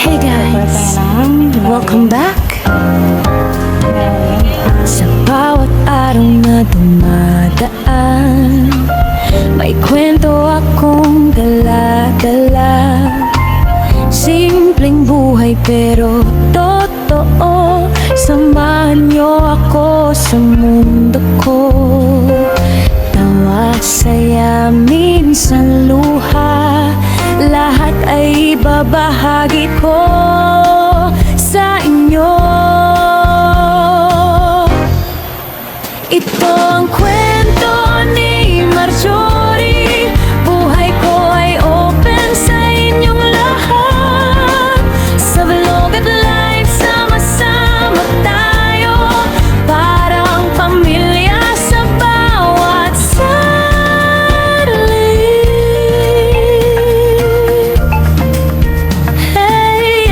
Hey guys, welcome back. Sa bawat araw na dumadaan, may kwento akong dala-dala. Simpleng buhay pero totoo. Samahan niyo ako sa mundo ko. Tawa, saya, minsan luha, lahat ay ibabahagi ko sa inyo. Ito ang kwento ni Marjorie. Buhay ko ay open sa inyong lahat. Sa vlog at live, sama-sama tayo. Parang pamilya sa bawat sandali. Hey,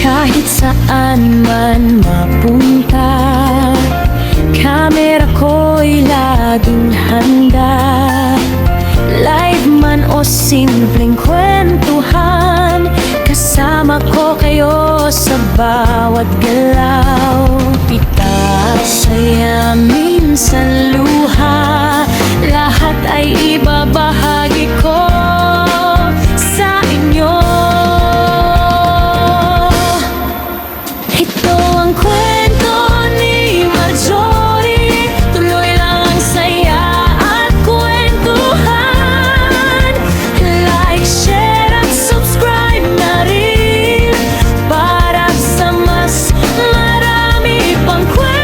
kahit saan man mapunta, kamera ko'y laging handa. Live man o simpleng kwentuhan, kasama ko kayo sa bawat galaw. Pita, saya, minsan luha, lahat ay ibabahagi ko sa inyo. Ito ang kwento ni Marjorie. Tuloy lang ang saya at kwentuhan. Like, share at subscribe na rin para sa mas marami pang kwentuhan.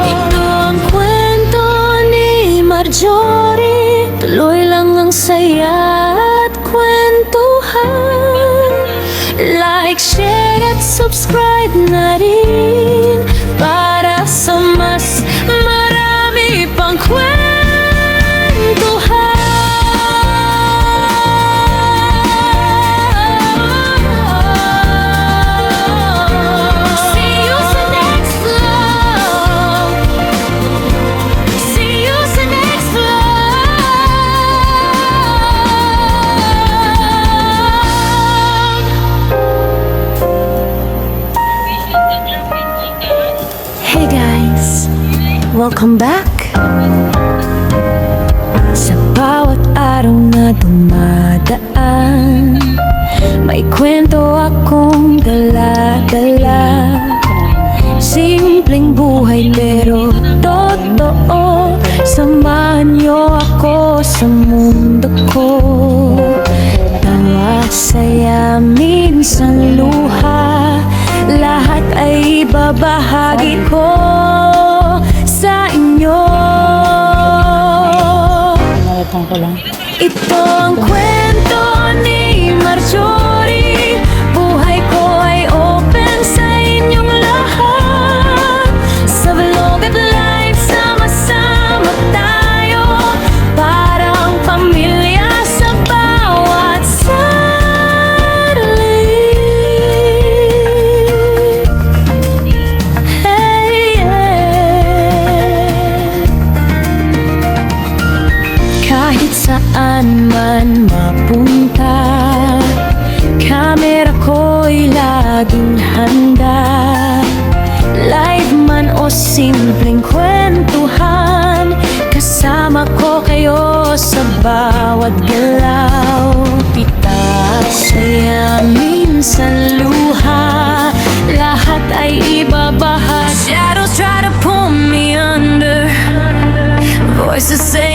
Ito ang kwento ni Marjorie. Tuloy lang ang saya at kwentuhan. Like, share at subscribe na rin para sa mas marami pang kwentuhan. See you sa next vlog. See you sa next vlog. Hey guys, welcome back. Sa bawat araw na dumadaan, may kwento akong dala-dala. Simpleng buhay pero totoo. Samahan niyo ako sa mundo ko. Tawa, saya, minsan luha, lahat ay ibabahagi ko sa inyo. Ito ang kwento ni Marjorie. Buhay ko ay open sa inyong lahat. Sa vlog at live, sama-sama tayo. Parang pamilya sa bawat sandali. Hey, kahit saan man mapunta, kamera ko'y laging handa. Live man o simpleng kwentuhan, kasama ko kayo sa bawat galaw. Pita, saya, minsan luha, lahat ay ibabahagi. Shadows try to pull me under, voices say